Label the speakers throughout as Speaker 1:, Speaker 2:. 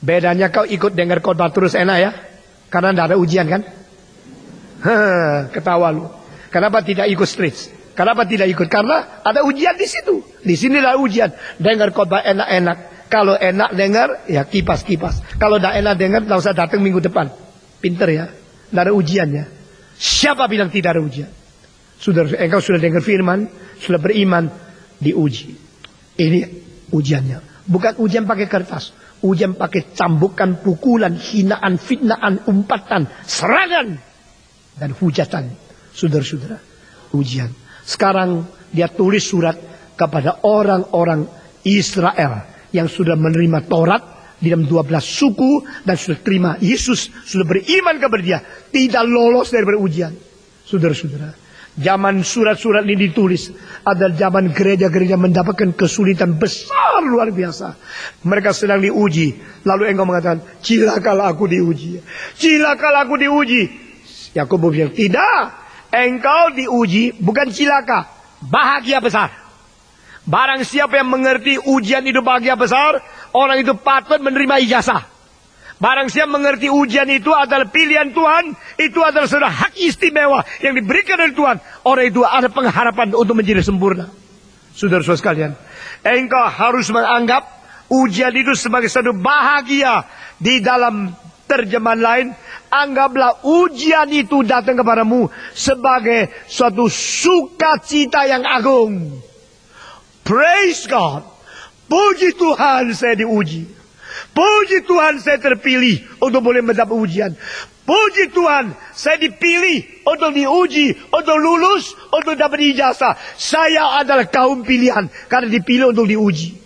Speaker 1: Bedanya kau ikut dengar khotbah terus enak ya, karena tidak ada ujian kan? Ketawa lu. Kenapa tidak ikut street? Kenapa tidak ikut? Karena ada ujian di situ. Di sini ada ujian. Dengar khotbah enak-enak. Kalau enak dengar, ya kipas-kipas. Kalau tidak enak dengar, tidak usah datang minggu depan. Pinter ya. Tidak ada ujiannya. Siapa bilang tidak ada ujian? Engkau sudah dengar firman, sudah beriman, diuji. Ini ujiannya. Bukan ujian pakai kertas. Ujian pakai cambukan, pukulan, hinaan, fitnaan, umpatan, serangan, dan hujatan. Saudara-saudara, ujian. Sekarang dia tulis surat kepada orang-orang Israel yang sudah menerima Taurat di dalam 12 suku dan sudah terima Yesus, sudah beriman kepada dia, tidak lolos dari ujian. Saudara-saudara, zaman surat-surat ini ditulis adalah zaman gereja-gereja mendapatkan kesulitan besar luar biasa. Mereka sedang diuji, lalu engkau mengatakan, cilakalah aku diuji, cilakalah aku diuji. Yakobus bilang, tidak. Engkau diuji bukan cilaka, bahagia besar. Barang siapa yang mengerti ujian itu bahagia besar, orang itu patut menerima ijazah. Barang siapa mengerti ujian itu adalah pilihan Tuhan, itu adalah sudah hak istimewa yang diberikan oleh Tuhan, orang itu ada pengharapan untuk menjadi sempurna. Saudara-saudara sekalian, engkau harus menganggap ujian itu sebagai satu bahagia. Di dalam terjemahan lain, anggaplah ujian itu datang kepadamu sebagai suatu sukacita yang agung. Praise God. Puji Tuhan saya diuji. Puji Tuhan saya terpilih untuk boleh mendapat ujian. Puji Tuhan saya dipilih untuk diuji, untuk lulus, untuk dapat ijazah. Saya adalah kaum pilihan karena dipilih untuk diuji.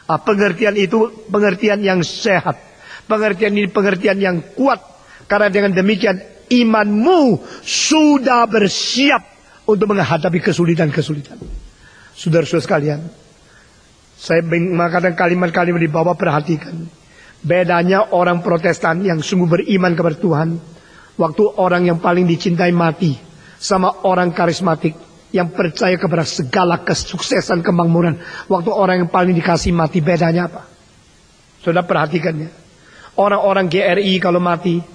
Speaker 1: Pengertian itu pengertian yang sehat. Pengertian ini pengertian yang kuat. Karena dengan demikian imanmu sudah bersiap untuk menghadapi kesulitan-kesulitan. Saudara-saudara sekalian, saya mengatakan kalimat-kalimat di bawah, perhatikan. Bedanya orang Protestan yang sungguh beriman kepada Tuhan, waktu orang yang paling dicintai mati, sama orang karismatik yang percaya kepada segala kesuksesan kemakmuran, waktu orang yang paling dikasih mati, bedanya apa? Saudara perhatikannya. Orang-orang GRI kalau mati,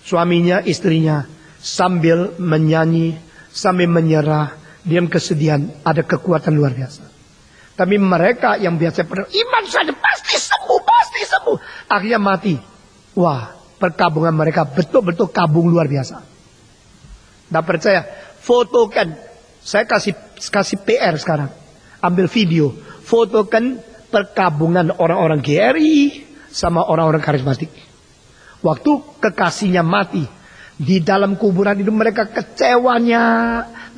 Speaker 1: suaminya, istrinya sambil menyanyi, sambil menyerah, diam kesedihan, ada kekuatan luar biasa. Tapi mereka yang biasa iman saja pasti sembuh, pasti sembuh, akhirnya mati. Wah, perkabungan mereka betul-betul kabung luar biasa. Tidak percaya? Fotokan. Saya kasih PR sekarang. Ambil video, fotokan perkabungan orang-orang GRI sama orang-orang karismatik. Waktu kekasihnya mati, di dalam kuburan itu mereka kecewanya,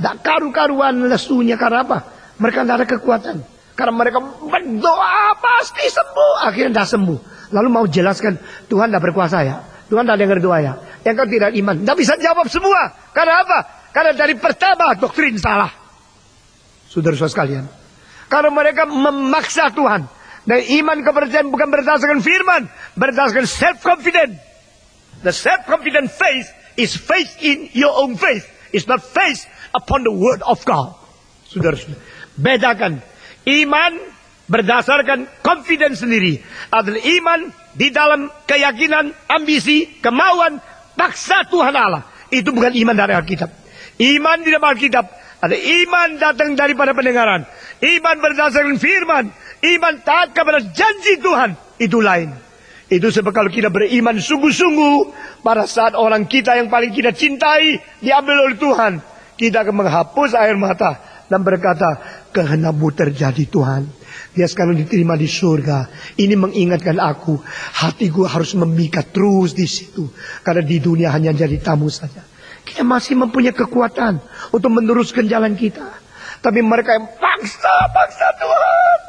Speaker 1: tidak karu-karuan lesunya. Karena apa? Mereka tidak ada kekuatan. Karena mereka berdoa pasti sembuh, akhirnya tidak sembuh. Lalu mau jelaskan, Tuhan tidak berkuasa ya, Tuhan tidak dengar doa ya, yang kau tidak iman, tidak bisa jawab semua. Karena apa? Karena dari pertama doktrin salah. Saudara-saudara sekalian, karena mereka memaksa Tuhan. Dan iman kepercayaan bukan berdasarkan firman, berdasarkan self-confident. The self-confident faith is faith in your own faith. It's not faith upon the word of God. Saudara-saudara, bedakan. Iman berdasarkan confidence sendiri adalah iman di dalam keyakinan, ambisi, kemauan, paksa Tuhan Allah. Itu bukan iman dari Alkitab. Iman di dalam Alkitab ada iman datang daripada pendengaran. Iman berdasarkan firman. Iman taat kepada janji Tuhan. Itu lain. Itu sebab kalau kita beriman sungguh-sungguh, pada saat orang kita yang paling kita cintai diambil oleh Tuhan, kita akan menghapus air mata dan berkata, kehendak-Mu terjadi Tuhan. Dia sekarang diterima di surga. Ini mengingatkan aku, hatiku harus memikat terus di situ. Karena di dunia hanya jadi tamu saja. Kita masih mempunyai kekuatan untuk meneruskan jalan kita. Tapi mereka yang paksa Tuhan,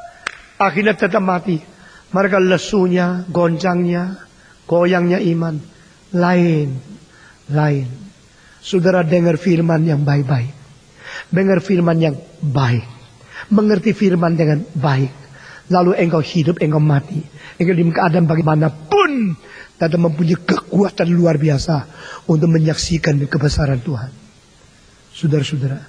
Speaker 1: akhirnya tetap mati. Mereka lesunya, goncangnya, goyangnya iman. Lain. Saudara dengar firman yang baik-baik. Dengar firman yang baik. Mengerti firman dengan baik. Lalu engkau hidup, engkau mati. Engkau di keadaan bagaimanapun, tetap mempunyai kekuatan luar biasa untuk menyaksikan kebesaran Tuhan. Saudara-saudara,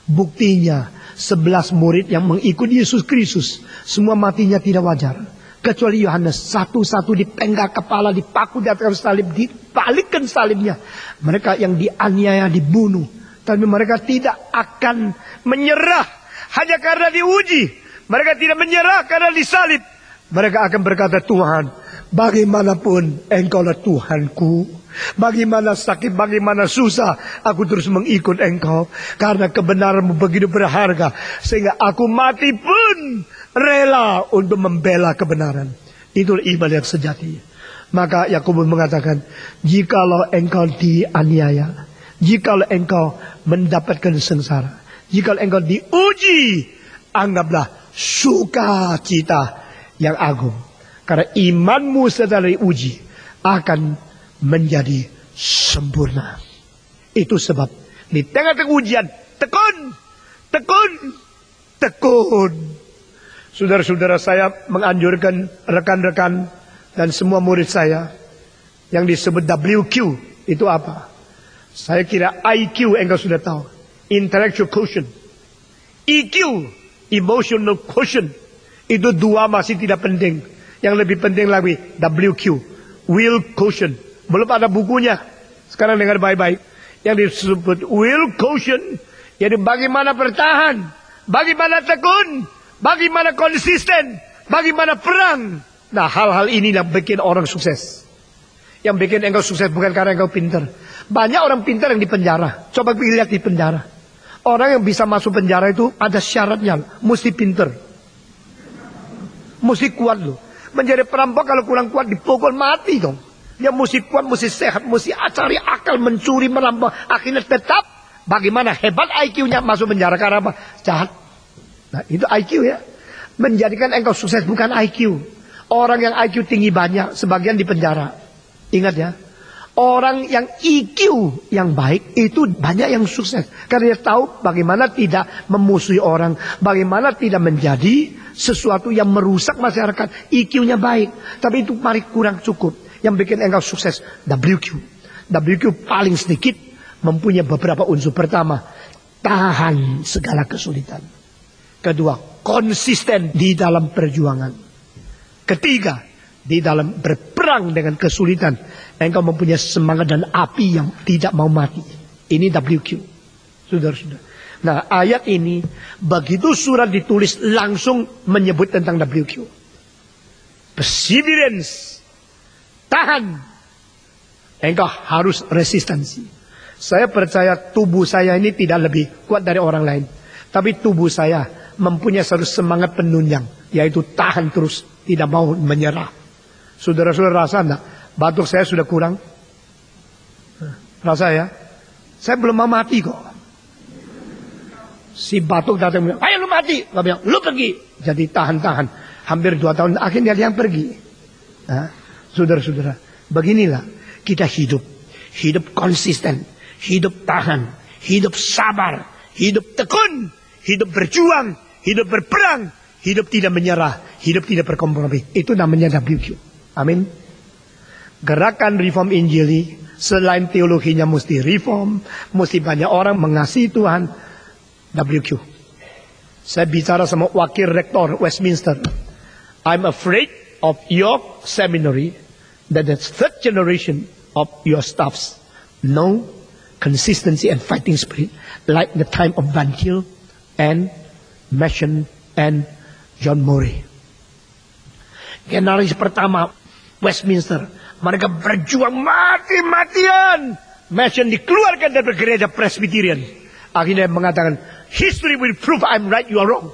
Speaker 1: buktinya 11 murid yang mengikuti Yesus Kristus, semua matinya tidak wajar. Kecuali Yohanes, satu-satu dipenggal kepala, dipaku di atas salib, dibalikkan salibnya. Mereka yang dianiaya, dibunuh. Tapi mereka tidak akan menyerah hanya karena diuji. Mereka tidak menyerah karena disalib. Mereka akan berkata, Tuhan, bagaimanapun Engkaulah Tuhanku. Bagaimana sakit, bagaimana susah, aku terus mengikut Engkau. Karena kebenaran-Mu begitu berharga, sehingga aku mati pun rela untuk membela kebenaran. Itulah iman yang sejati. Maka Yakobus mengatakan, jikalau engkau dianiaya, jikalau engkau mendapatkan sengsara, jikalau engkau diuji, anggaplah sukacita yang agung. Karena imanmu setelah diuji akan menjadi sempurna. Itu sebab di tengah-tengah ujian, tekun, tekun, tekun. Saudara-saudara, saya menganjurkan rekan-rekan dan semua murid saya yang disebut WQ. Itu apa? Saya kira IQ engkau sudah tahu, intellectual quotient. EQ, emotional quotient. Itu dua masih tidak penting. Yang lebih penting lagi WQ, will quotient. Belum ada bukunya. Sekarang dengar baik-baik. Yang disebut will quotient, jadi bagaimana bertahan, bagaimana tekun, bagaimana konsisten, bagaimana perang. Nah, hal-hal ini yang bikin orang sukses. Yang bikin engkau sukses bukan karena engkau pintar. Banyak orang pintar yang di penjara. Coba lihat di penjara. Orang yang bisa masuk penjara itu ada syaratnya, mesti pintar, mesti kuat loh. Menjadi perampok kalau kurang kuat dipukul mati dong. Dia mesti kuat, mesti sehat, mesti cari akal, mencuri, merampok. Akhirnya tetap bagaimana hebat IQ-nya masuk penjara karena apa? Jahat. Nah, itu IQ ya. Menjadikan engkau sukses bukan IQ. Orang yang IQ tinggi banyak, sebagian di penjara. Ingat ya. Orang yang IQ yang baik itu banyak yang sukses. Karena dia tahu bagaimana tidak memusuhi orang. Bagaimana tidak menjadi sesuatu yang merusak masyarakat. IQ-nya baik. Tapi itu mari kurang cukup. Yang bikin engkau sukses WQ. WQ paling sedikit mempunyai beberapa unsur. Pertama, tahan segala kesulitan. Kedua, konsisten di dalam perjuangan. Ketiga, di dalam berperang dengan kesulitan, engkau mempunyai semangat dan api yang tidak mau mati. Ini WQ. Saudara-saudara. Nah, ayat ini begitu surat ditulis langsung menyebut tentang WQ. Perseverance. Tahan. Engkau harus resistensi. Saya percaya tubuh saya ini tidak lebih kuat dari orang lain. Tapi tubuh saya mempunyai satu semangat penunjang. Yaitu tahan terus. Tidak mau menyerah. Saudara-saudara rasa enggak? Batuk saya sudah kurang. Rasa ya? Saya belum mau mati kok. Si batuk datang bilang, ayo lu mati. Gak bilang, lu pergi. Jadi tahan-tahan. Hampir 2 tahun akhirnya dia yang pergi. Nah, saudara-saudara, beginilah kita hidup. Hidup konsisten. Hidup tahan. Hidup sabar. Hidup tekun. Hidup berjuang. Hidup berperang. Hidup tidak menyerah. Hidup tidak berkompromi. Itu namanya WQ. Amin. Gerakan reform Injili, selain teologinya mesti reform, mesti banyak orang mengasihi Tuhan. WQ. Saya bicara sama wakil rektor Westminster. I'm afraid of your seminary that the third generation of your staffs no consistency and fighting spirit like the time of Van Til and Machen and John Murray. Generalis pertama Westminster, mereka berjuang mati-matian. Machen dikeluarkan dari gereja Presbyterian. Akhirnya mengatakan, history will prove I'm right, you are wrong.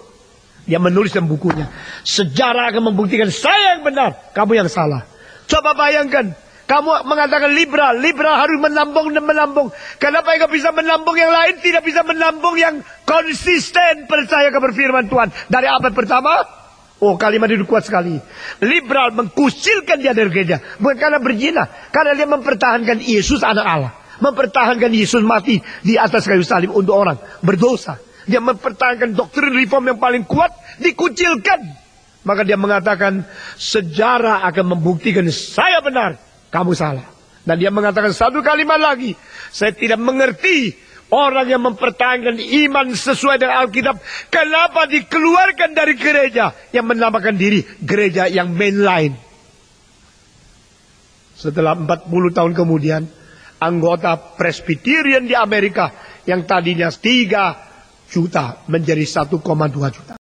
Speaker 1: Dia menulis dalam bukunya, sejarah akan membuktikan saya yang benar, kamu yang salah. Coba bayangkan, kamu mengatakan liberal harus menambung dan menambung. Kenapa engkau bisa menambung yang lain, tidak bisa menambung yang konsisten percaya kepada firman Tuhan dari abad pertama? Oh, kalimat itu kuat sekali. Liberal mengkucilkan dia dari gereja, bukan karena berzina, karena dia mempertahankan Yesus anak Allah, mempertahankan Yesus mati di atas kayu salib untuk orang berdosa. Dia mempertahankan doktrin reform yang paling kuat, dikucilkan. Maka dia mengatakan, sejarah akan membuktikan saya benar, kamu salah. Dan dia mengatakan satu kalimat lagi, saya tidak mengerti orang yang mempertahankan iman sesuai dengan Alkitab, kenapa dikeluarkan dari gereja yang menamakan diri gereja yang mainline? Setelah 40 tahun kemudian, anggota Presbyterian di Amerika yang tadinya 3 juta menjadi 1,2 juta.